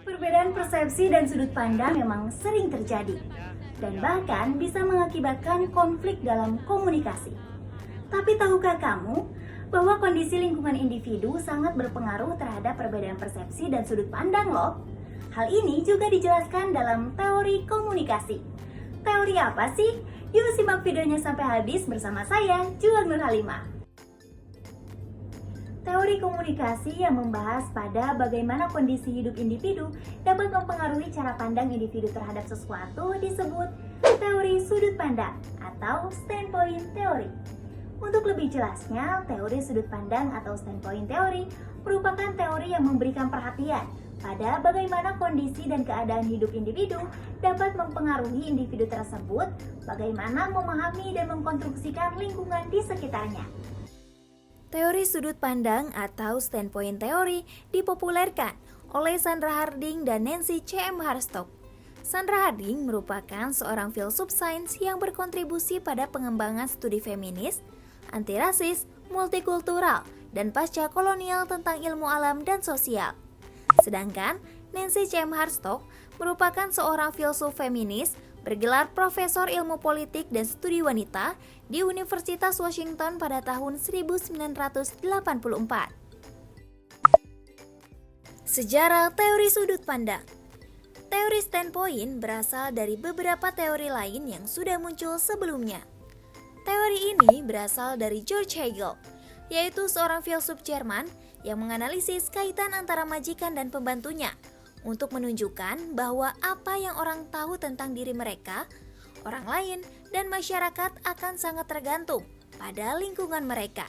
Perbedaan persepsi dan sudut pandang memang sering terjadi dan bahkan bisa mengakibatkan konflik dalam komunikasi. Tapi tahukah kamu bahwa kondisi lingkungan individu sangat berpengaruh terhadap perbedaan persepsi dan sudut pandang loh? Hal ini juga dijelaskan dalam teori komunikasi. Teori apa sih? Yuk simak videonya sampai habis bersama saya, Juang Nur Halimah. Teori komunikasi yang membahas pada bagaimana kondisi hidup individu dapat mempengaruhi cara pandang individu terhadap sesuatu disebut teori sudut pandang atau standpoint theory. Untuk lebih jelasnya, teori sudut pandang atau standpoint theory merupakan teori yang memberikan perhatian pada bagaimana kondisi dan keadaan hidup individu dapat mempengaruhi individu tersebut, bagaimana memahami dan mengkonstruksikan lingkungan di sekitarnya. Teori sudut pandang atau standpoint theory dipopulerkan oleh Sandra Harding dan Nancy C.M. Harstock. Sandra Harding merupakan seorang filsuf sains yang berkontribusi pada pengembangan studi feminis, antirasis, multikultural, dan pasca kolonial tentang ilmu alam dan sosial. Sedangkan Nancy C.M. Harstock merupakan seorang filsuf feminis bergelar Profesor Ilmu Politik dan Studi Wanita di Universitas Washington pada tahun 1984. Sejarah teori sudut pandang. Teori standpoint berasal dari beberapa teori lain yang sudah muncul sebelumnya. Teori ini berasal dari George Hegel, yaitu seorang filsuf Jerman yang menganalisis kaitan antara majikan dan pembantunya untuk menunjukkan bahwa apa yang orang tahu tentang diri mereka, orang lain, dan masyarakat akan sangat tergantung pada lingkungan mereka.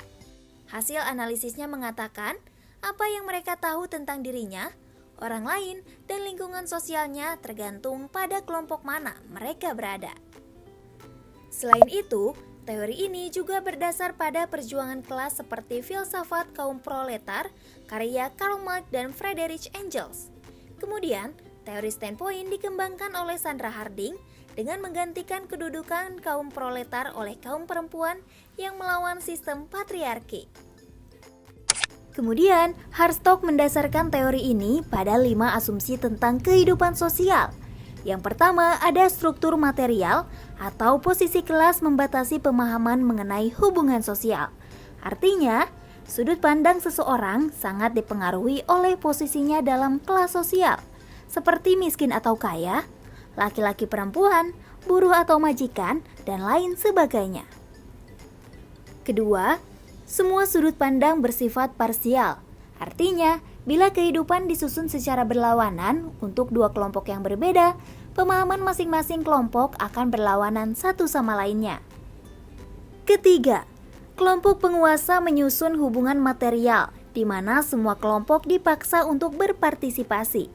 Hasil analisisnya mengatakan apa yang mereka tahu tentang dirinya, orang lain, dan lingkungan sosialnya tergantung pada kelompok mana mereka berada. Selain itu, teori ini juga berdasar pada perjuangan kelas seperti filsafat kaum proletar, karya Karl Marx dan Friedrich Engels. Kemudian, teori standpoint dikembangkan oleh Sandra Harding dengan menggantikan kedudukan kaum proletar oleh kaum perempuan yang melawan sistem patriarki. Kemudian, Harstock mendasarkan teori ini pada 5 asumsi tentang kehidupan sosial. Yang pertama, ada struktur material atau posisi kelas membatasi pemahaman mengenai hubungan sosial. Artinya, sudut pandang seseorang sangat dipengaruhi oleh posisinya dalam kelas sosial, seperti miskin atau kaya, laki-laki perempuan, buruh atau majikan, dan lain sebagainya. Kedua, semua sudut pandang bersifat parsial. Artinya, bila kehidupan disusun secara berlawanan untuk dua kelompok yang berbeda, pemahaman masing-masing kelompok akan berlawanan satu sama lainnya. Ketiga, kelompok penguasa menyusun hubungan material, di mana semua kelompok dipaksa untuk berpartisipasi.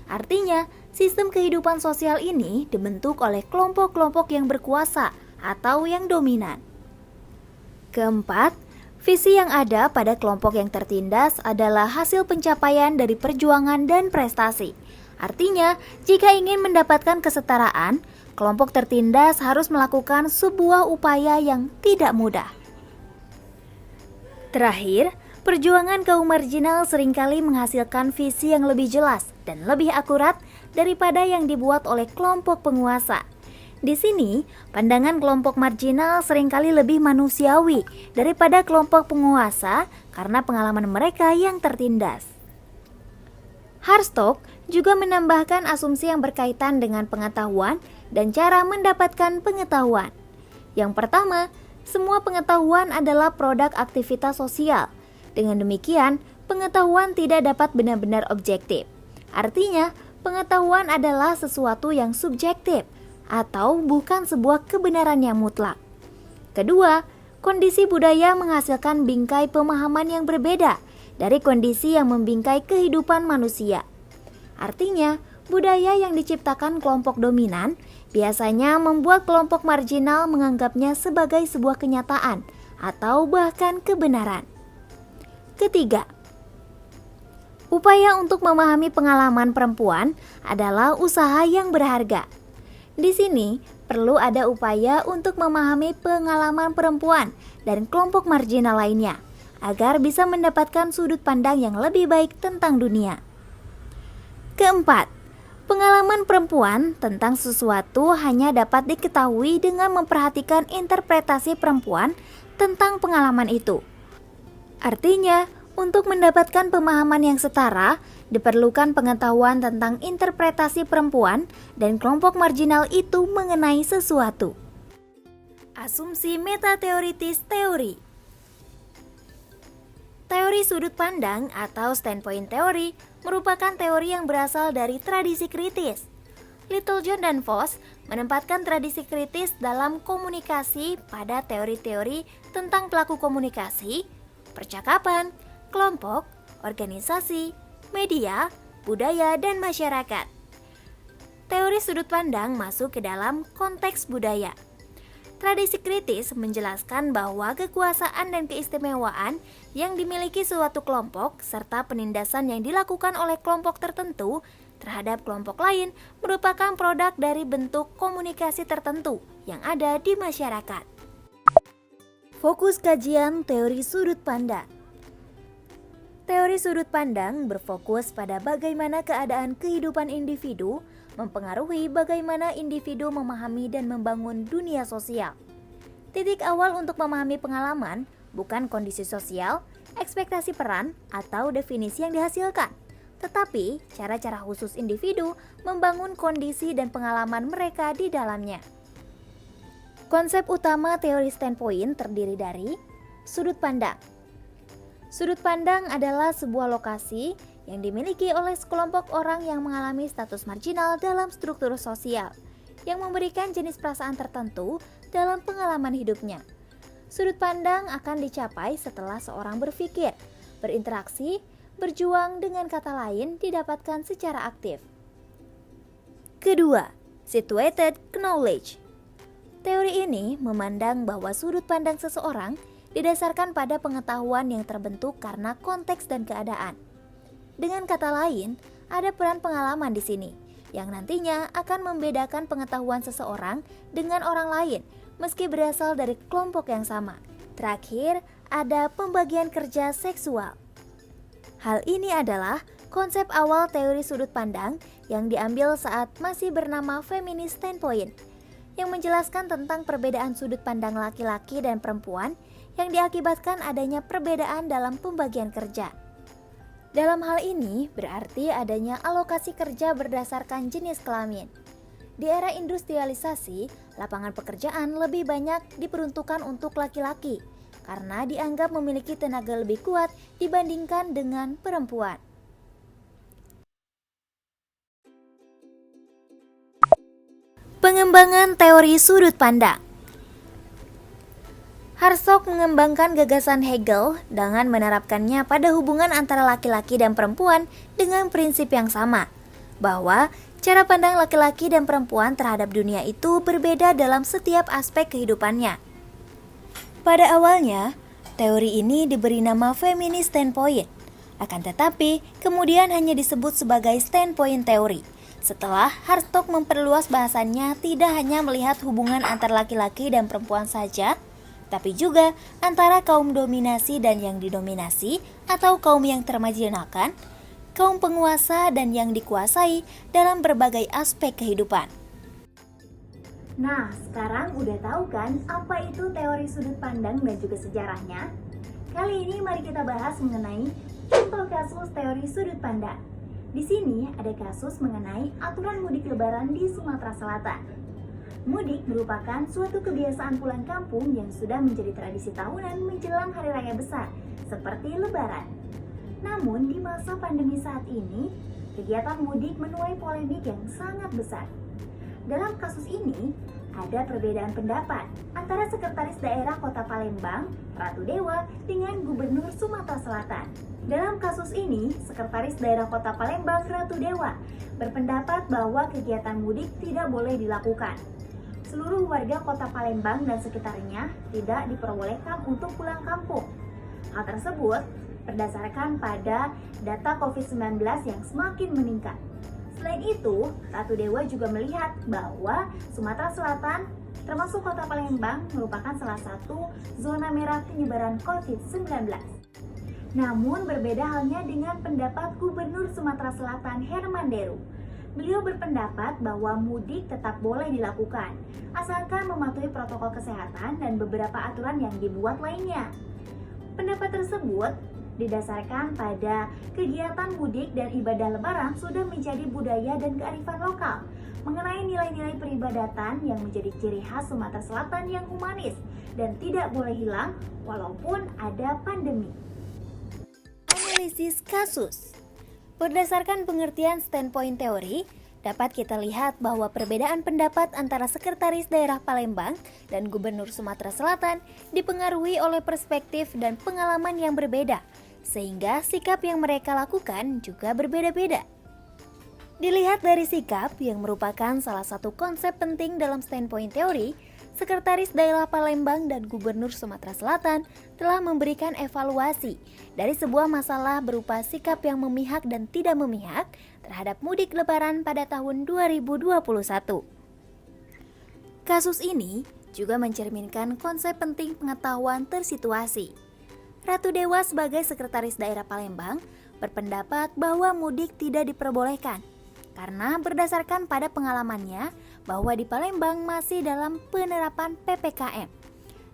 Artinya, sistem kehidupan sosial ini dibentuk oleh kelompok-kelompok yang berkuasa atau yang dominan. Keempat, visi yang ada pada kelompok yang tertindas adalah hasil pencapaian dari perjuangan dan prestasi. Artinya, jika ingin mendapatkan kesetaraan, kelompok tertindas harus melakukan sebuah upaya yang tidak mudah. Terakhir, perjuangan kaum marginal seringkali menghasilkan visi yang lebih jelas dan lebih akurat daripada yang dibuat oleh kelompok penguasa. Di sini, pandangan kelompok marginal seringkali lebih manusiawi daripada kelompok penguasa karena pengalaman mereka yang tertindas. Harstock juga menambahkan asumsi yang berkaitan dengan pengetahuan dan cara mendapatkan pengetahuan. Yang pertama, semua pengetahuan adalah produk aktivitas sosial. Dengan demikian, pengetahuan tidak dapat benar-benar objektif. Artinya, pengetahuan adalah sesuatu yang subjektif atau bukan sebuah kebenaran yang mutlak. Kedua, kondisi budaya menghasilkan bingkai pemahaman yang berbeda dari kondisi yang membingkai kehidupan manusia. Artinya, budaya yang diciptakan kelompok dominan biasanya membuat kelompok marginal menganggapnya sebagai sebuah kenyataan atau bahkan kebenaran. Ketiga, upaya untuk memahami pengalaman perempuan adalah usaha yang berharga. Di sini, perlu ada upaya untuk memahami pengalaman perempuan dan kelompok marginal lainnya, agar bisa mendapatkan sudut pandang yang lebih baik tentang dunia. Keempat, pengalaman perempuan tentang sesuatu hanya dapat diketahui dengan memperhatikan interpretasi perempuan tentang pengalaman itu. Artinya, untuk mendapatkan pemahaman yang setara, diperlukan pengetahuan tentang interpretasi perempuan dan kelompok marginal itu mengenai sesuatu. Asumsi metateoritis teori. Teori sudut pandang atau standpoint teori merupakan teori yang berasal dari tradisi kritis. Littlejohn dan Voss menempatkan tradisi kritis dalam komunikasi pada teori-teori tentang pelaku komunikasi, percakapan, kelompok, organisasi, media, budaya, dan masyarakat. Teori sudut pandang masuk ke dalam konteks budaya. Tradisi kritis menjelaskan bahwa kekuasaan dan keistimewaan yang dimiliki suatu kelompok serta penindasan yang dilakukan oleh kelompok tertentu terhadap kelompok lain merupakan produk dari bentuk komunikasi tertentu yang ada di masyarakat. Fokus kajian teori sudut pandang. Teori sudut pandang berfokus pada bagaimana keadaan kehidupan individu mempengaruhi bagaimana individu memahami dan membangun dunia sosial. Titik awal untuk memahami pengalaman bukan kondisi sosial, ekspektasi peran, atau definisi yang dihasilkan, tetapi cara-cara khusus individu membangun kondisi dan pengalaman mereka di dalamnya. Konsep utama teori standpoint terdiri dari sudut pandang. Sudut pandang adalah sebuah lokasi yang dimiliki oleh sekelompok orang yang mengalami status marginal dalam struktur sosial, yang memberikan jenis perasaan tertentu dalam pengalaman hidupnya. Sudut pandang akan dicapai setelah seorang berpikir, berinteraksi, berjuang, dengan kata lain didapatkan secara aktif. Kedua, situated knowledge. Teori ini memandang bahwa sudut pandang seseorang didasarkan pada pengetahuan yang terbentuk karena konteks dan keadaan. Dengan kata lain, ada peran pengalaman di sini, yang nantinya akan membedakan pengetahuan seseorang dengan orang lain, meski berasal dari kelompok yang sama. Terakhir, ada pembagian kerja seksual. Hal ini adalah konsep awal teori sudut pandang yang diambil saat masih bernama feminist standpoint, yang menjelaskan tentang perbedaan sudut pandang laki-laki dan perempuan yang diakibatkan adanya perbedaan dalam pembagian kerja. Dalam hal ini berarti adanya alokasi kerja berdasarkan jenis kelamin. Di era industrialisasi, lapangan pekerjaan lebih banyak diperuntukkan untuk laki-laki karena dianggap memiliki tenaga lebih kuat dibandingkan dengan perempuan. Pengembangan teori sudut pandang. Hartog mengembangkan gagasan Hegel dengan menerapkannya pada hubungan antara laki-laki dan perempuan dengan prinsip yang sama, bahwa cara pandang laki-laki dan perempuan terhadap dunia itu berbeda dalam setiap aspek kehidupannya. Pada awalnya, teori ini diberi nama feminist standpoint, akan tetapi kemudian hanya disebut sebagai standpoint teori. Setelah Hartog memperluas bahasannya tidak hanya melihat hubungan antara laki-laki dan perempuan saja, tapi juga antara kaum dominasi dan yang didominasi atau kaum yang termarginalkan, kaum penguasa dan yang dikuasai dalam berbagai aspek kehidupan. Nah, sekarang udah tahu kan apa itu teori sudut pandang dan juga sejarahnya? Kali ini mari kita bahas mengenai contoh kasus teori sudut pandang. Di sini ada kasus mengenai aturan mudik lebaran di Sumatera Selatan. Mudik merupakan suatu kebiasaan pulang kampung yang sudah menjadi tradisi tahunan menjelang hari raya besar, seperti Lebaran. Namun di masa pandemi saat ini, kegiatan mudik menuai polemik yang sangat besar. Dalam kasus ini, ada perbedaan pendapat antara Sekretaris Daerah Kota Palembang, Ratu Dewa, dengan Gubernur Sumatera Selatan. Dalam kasus ini, Sekretaris Daerah Kota Palembang, Ratu Dewa, berpendapat bahwa kegiatan mudik tidak boleh dilakukan. Seluruh warga Kota Palembang dan sekitarnya tidak diperbolehkan untuk pulang kampung. Hal tersebut berdasarkan pada data COVID-19 yang semakin meningkat. Selain itu, Ratu Dewa juga melihat bahwa Sumatera Selatan, termasuk Kota Palembang, merupakan salah satu zona merah penyebaran COVID-19. Namun berbeda halnya dengan pendapat Gubernur Sumatera Selatan Herman Deru. Beliau berpendapat bahwa mudik tetap boleh dilakukan, asalkan mematuhi protokol kesehatan dan beberapa aturan yang dibuat lainnya. Pendapat tersebut didasarkan pada kegiatan mudik dan ibadah lebaran sudah menjadi budaya dan kearifan lokal, mengenai nilai-nilai peribadatan yang menjadi ciri khas Sumatera Selatan yang humanis dan tidak boleh hilang walaupun ada pandemi. Analisis kasus. Berdasarkan pengertian standpoint teori, dapat kita lihat bahwa perbedaan pendapat antara Sekretaris Daerah Palembang dan Gubernur Sumatera Selatan dipengaruhi oleh perspektif dan pengalaman yang berbeda, sehingga sikap yang mereka lakukan juga berbeda-beda. Dilihat dari sikap yang merupakan salah satu konsep penting dalam standpoint teori, Sekretaris Daerah Palembang dan Gubernur Sumatera Selatan telah memberikan evaluasi dari sebuah masalah berupa sikap yang memihak dan tidak memihak terhadap mudik lebaran pada tahun 2021. Kasus ini juga mencerminkan konsep penting pengetahuan tersituasi. Ratu Dewa sebagai Sekretaris Daerah Palembang berpendapat bahwa mudik tidak diperbolehkan karena berdasarkan pada pengalamannya bahwa di Palembang masih dalam penerapan PPKM,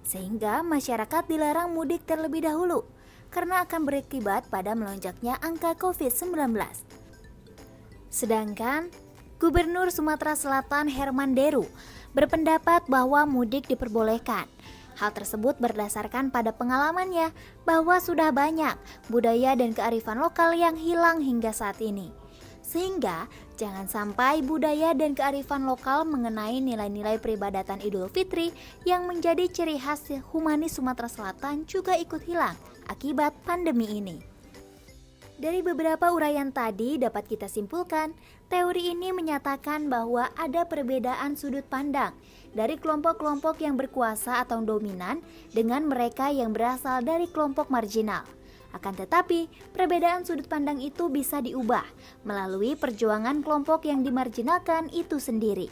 sehingga masyarakat dilarang mudik terlebih dahulu karena akan berakibat pada melonjaknya angka COVID-19. Sedangkan Gubernur Sumatera Selatan Herman Deru berpendapat bahwa mudik diperbolehkan. Hal tersebut berdasarkan pada pengalamannya bahwa sudah banyak budaya dan kearifan lokal yang hilang hingga saat ini. Sehingga jangan sampai budaya dan kearifan lokal mengenai nilai-nilai peribadatan Idul Fitri yang menjadi ciri khas humanis Sumatera Selatan juga ikut hilang akibat pandemi ini. Dari beberapa uraian tadi dapat kita simpulkan, teori ini menyatakan bahwa ada perbedaan sudut pandang dari kelompok-kelompok yang berkuasa atau dominan dengan mereka yang berasal dari kelompok marginal. Akan tetapi, perbedaan sudut pandang itu bisa diubah melalui perjuangan kelompok yang dimarginalkan itu sendiri.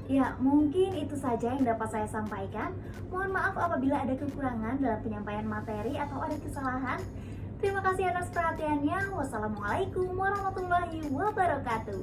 Ya, mungkin itu saja yang dapat saya sampaikan. Mohon maaf apabila ada kekurangan dalam penyampaian materi atau ada kesalahan. Terima kasih atas perhatiannya. Wassalamualaikum warahmatullahi wabarakatuh.